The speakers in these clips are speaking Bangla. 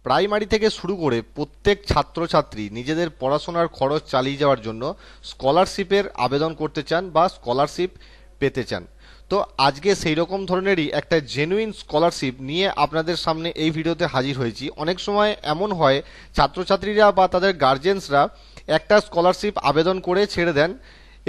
প্রাইমারি থেকে শুরু করে প্রত্যেক ছাত্রছাত্রী নিজেদের পড়াশোনার খরচ চালিয়ে যাওয়ার জন্য স্কলারশিপের আবেদন করতে চান বা স্কলারশিপ পেতে চান। তো আজকে সেই রকম ধরনেরই একটা জেনুইন স্কলারশিপ নিয়ে আপনাদের সামনে এই ভিডিওতে হাজির হয়েছি। অনেক সময় এমন হয় ছাত্রছাত্রীরা বা তাদের গার্জেন্সরা একটা স্কলারশিপ আবেদন করে ছেড়ে দেন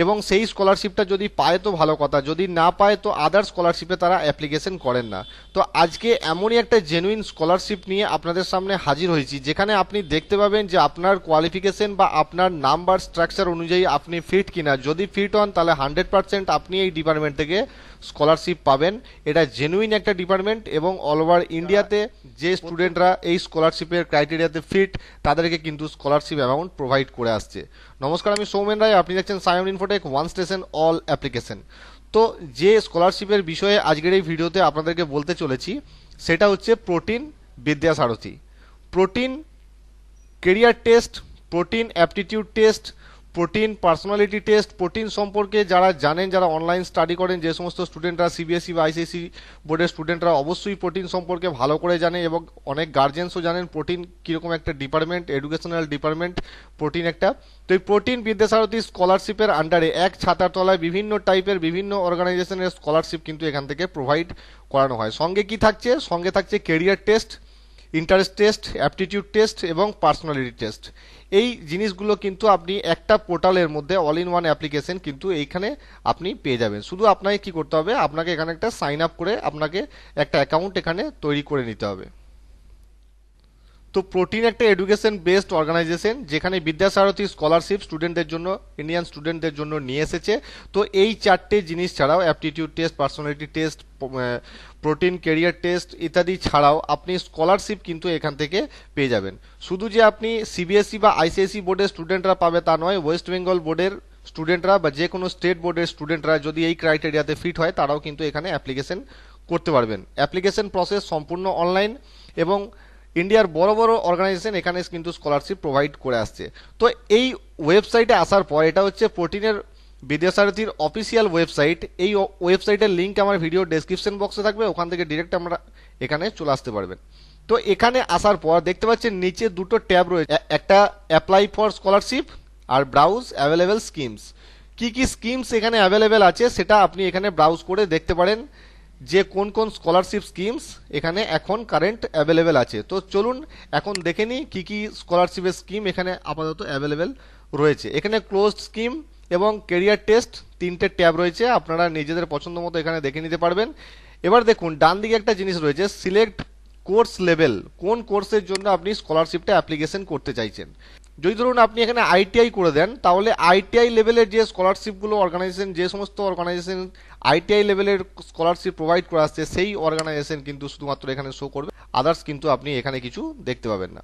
এবং সেই স্কলারশিপটা যদি পায় তো ভালো কথা, যদি না পায় তো আদার স্কলারশিপে তারা অ্যাপ্লিকেশন করেন না। তো আজকে এমনই একটা জেনুইন স্কলারশিপ নিয়ে আপনাদের সামনে হাজির হয়েছি যেখানে আপনি দেখতে পাবেন যে আপনার কোয়ালিফিকেশন বা আপনার নাম্বার স্ট্রাকচার অনুযায়ী আপনি ফিট কিনা। যদি ফিট হন তাহলে 100% আপনি এই ডিপার্টমেন্ট থেকে স্কলারশিপ পাবেন। এটা জেনুইন একটা ডিপার্টমেন্ট এবং অল ওভার ইন্ডিয়াতে যে স্টুডেন্টরা এই স্কলারশিপের ক্রাইটেরিয়াতে ফিট তাদেরকে কিন্তু স্কলারশিপ অ্যামাউন্ট প্রোভাইড করে আসছে। নমস্কার, আমি সৌমেন রায়, আপনি দেখছেন Sayan Infotech, one station all application. তো যে স্কলারশিপের বিষয়ে আজকের এই ভিডিওতে আপনাদেরকে বলতে চলেছি সেটা হচ্ছে Protean Vidyasaarathi. Protean career test, Protean aptitude test, Protean personality test. Protean সম্পর্কে যারা জানেন, যারা অনলাইন স্টাডি করেন, যে সমস্ত স্টুডেন্টরা সিবিএসই বা আইসিএসসি বোর্ডের স্টুডেন্টরা অবশ্যই প্রোটিন সম্পর্কে ভালো করে জানে এবং অনেক গার্জেন্সও জানেন প্রোটিন কীরকম একটা ডিপার্টমেন্ট, এডুকেশনাল ডিপার্টমেন্ট প্রোটিন একটা। তো এই প্রোটিন বিদ্যাসারথী স্কলারশিপের আন্ডারে এক ছাতার তলায় বিভিন্ন টাইপের বিভিন্ন অর্গানাইজেশনের স্কলারশিপ কিন্তু এখান থেকে প্রোভাইড করানো হয়। সঙ্গে কি থাকছে? সঙ্গে থাকছে career test, interest test, aptitude test এবং পার্সোনালিটি টেস্ট। এই জিনিসগুলো কিন্তু আপনি একটা পোর্টালের মধ্যে অল ইন ওয়ান অ্যাপ্লিকেশন কিন্তু এইখানে আপনি পেয়ে যাবেন। শুধু আপনাকে কি করতে হবে, আপনাকে এখানে একটা সাইন আপ করে আপনাকে একটা অ্যাকাউন্ট এখানে তৈরি করে নিতে হবে। তো প্রোটিন একটা এডুকেশন বেসড অর্গানাইজেশন যেখানে বিদ্যাসারথী স্কলারশিপ স্টুডেন্টদের জন্য, ইন্ডিয়ান স্টুডেন্টদের জন্য নিয়ে এসেছে। তো এই চারটে জিনিস ছাড়াও aptitude test, personality test, protein career test ইত্যাদি ছাড়াও আপনি স্কলারশিপ কিন্তু এখান থেকে পেয়ে যাবেন। শুধু যে আপনি সিবিএসই বা আইসিএসই বোর্ডের স্টুডেন্টরা পাবে তা নয়, ওয়েস্ট বেঙ্গল বোর্ডের স্টুডেন্টরা বা যে কোনো স্টেট বোর্ডের স্টুডেন্টরা যদি এই ক্রাইটেরিয়াতে ফিট হয় তারাও কিন্তু এখানে অ্যাপ্লিকেশন করতে পারবেন। অ্যাপ্লিকেশন প্রসেস সম্পূর্ণ অনলাইন এবং ইন্ডিয়ার বড় বড় অর্গানাইজেশন এখানে কিন্তু স্কলারশিপ প্রোভাইড করে আসছে। তো এই ওয়েবসাইটে আসার পর, এটা হচ্ছে প্রোটিনের বিদ্যাসারথীর অফিসিয়াল ওয়েবসাইট। এই ওয়েবসাইটের লিঙ্ক আমার ভিডিও ডেসক্রিপশন বক্সে থাকবে, ওখান থেকে ডিরেক্ট আমরা এখানে চলে আসতে পারবেন। তো এখানে আসার পর দেখতে পাচ্ছেন নিচে দুটো ট্যাব রয়েছে, একটা অ্যাপ্লাই ফর স্কলারশিপ আর ব্রাউজ অ্যাভেলেবেল স্কিমস। কি কি স্কিমস এখানে অ্যাভেলেবেল আছে সেটা আপনি এখানে ব্রাউজ করে দেখতে পারেন যে কোন কোন স্কলারশিপ স্কিমস এখানে এখন কারেন্ট অ্যাভেলেবেল আছে। তো চলুন এখন দেখে নিই কী কী স্কলারশিপের স্কিম এখানে আপাতত অ্যাভেলেবেল রয়েছে। এখানে ক্লোজড স্কিম এবং কেরিয়ার টেস্ট তিনটে ট্যাব রয়েছে, আপনারা নিজেদের পছন্দ মতো এখানে দেখে নিতে পারবেন। এবার দেখুন ডান দিকে একটা জিনিস রয়েছে, সিলেক্ট কোর্স লেভেল, কোন কোর্সের জন্য আপনি স্কলারশিপটা অ্যাপ্লিকেশন করতে চাইছেন। যদি ধরুন আপনি এখানে আইটিআই করে দেন তাহলে আইটিআই লেভেলের যে স্কলারশিপগুলো অর্গানাইজেশন, যে সমস্ত অর্গানাইজেশন আইটিআই লেভেলের স্কলারশিপ প্রোভাইড করা আসছে সেই অর্গানাইজেশন কিন্তু শুধুমাত্র এখানে শো করবে, আদার্স কিন্তু আপনি এখানে কিছু দেখতে পাবেন না।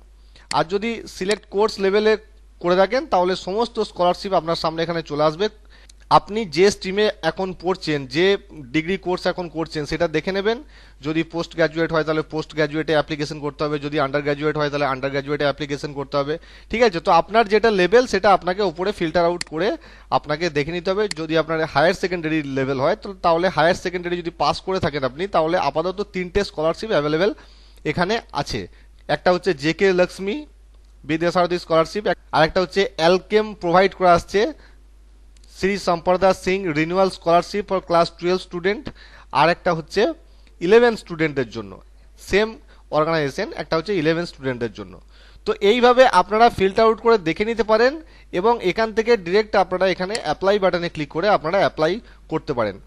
আর যদি সিলেক্ট কোর্স লেভেলে করে থাকেন তাহলে সমস্ত স্কলারশিপ আপনার সামনে এখানে চলে আসবে। আপনি যে স্ট্রিমে এখন পড়ছেন, যে ডিগ্রি কোর্স এখন করছেন সেটা দেখে নেবেন। যদি পোস্ট গ্র্যাজুয়েট হয় তাহলে পোস্ট গ্র্যাজুয়েটে অ্যাপ্লিকেশন করতে হবে, যদি আন্ডার গ্র্যাজুয়েট হয় তাহলে আন্ডার গ্র্যাজুয়েটে অ্যাপ্লিকেশন করতে হবে। ঠিক আছে, তো আপনার যেটা লেভেল সেটা আপনাকে উপরে ফিল্টার আউট করে আপনাকে দেখে নিতে হবে। যদি আপনার হায়ার সেকেন্ডারি লেভেল হয় তো তাহলে হায়ার সেকেন্ডারি যদি পাস করে থাকেন আপনি, তাহলে আপাতত তিনটে স্কলারশিপ অ্যাভেলেবেল এখানে আছে। একটা হচ্ছে জেকে লক্ষ্মী বিদ্যাসারথী স্কলারশিপ, আর একটা হচ্ছে অ্যালকেম প্রোভাইড করা আসছে Shri Sampada Singh renewal scholarship for class 12 student, আর একটা হচ্ছে 11 স্টুডেন্টের জন্য, সেম অর্গানাইজেশন, একটা হচ্ছে 11 স্টুডেন্টের জন্য। তো এইভাবে আপনারা ফিল্টার আউট করে দেখে নিতে পারেন এবং এখান থেকে ডিরেক্ট আপনারা এখানে অ্যাপ্লাই বাটনে ক্লিক করে আপনারা অ্যাপ্লাই করতে পারেন।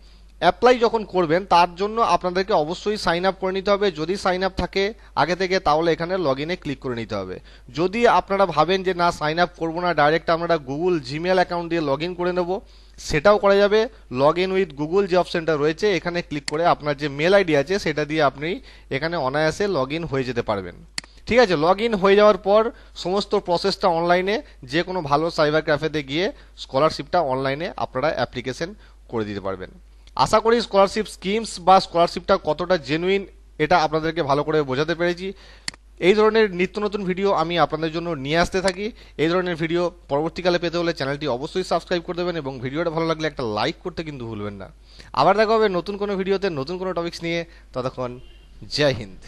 অ্যাপ্লাই যখন করবেন তার জন্য আপনাদেরকে অবশ্যই সাইন আপ করে নিতে হবে। যদি সাইন আপ থাকে আগে থেকে তাহলে এখানে লগ ইনে ক্লিক করে নিতে হবে। যদি আপনারা ভাবেন যে না সাইন আপ করবো না, ডাইরেক্ট আমরা গুগল জিমেল অ্যাকাউন্ট দিয়ে লগ ইন করে নেব, সেটাও করা যাবে। লগ ইন উইথ গুগল যে অপশনটা রয়েছে এখানে ক্লিক করে আপনার যে মেল আইডি আছে সেটা দিয়ে আপনি এখানে অনায়াসে লগ ইন হয়ে যেতে পারবেন। ঠিক আছে, লগ ইন হয়ে যাওয়ার পর সমস্ত প্রসেসটা অনলাইনে, যে কোনো ভালো সাইবার ক্যাফেতে গিয়ে স্কলারশিপটা অনলাইনে আপনারা অ্যাপ্লিকেশন করে দিতে পারবেন। আশা করি স্কলারশিপ স্কিমস বা স্কলারশিপটা কতটা জেনুইন এটা আপনাদেরকে ভালো করে বোঝাতে পেরেছি। এই ধরনের নিত্য নতুন ভিডিও আমি আপনাদের জন্য নিয়ে আসতে থাকি। এই ধরনের ভিডিও পরবর্তীকালে পেতে হলে চ্যানেলটি অবশ্যই সাবস্ক্রাইব করে দেবেন এবং ভিডিওটা ভালো লাগলে একটা লাইক করতে কিন্তু ভুলবেন না। আবার দেখা হবে নতুন কোনো ভিডিওতে নতুন কোনো টপিকস নিয়ে। ততক্ষণ জয় হিন্দ।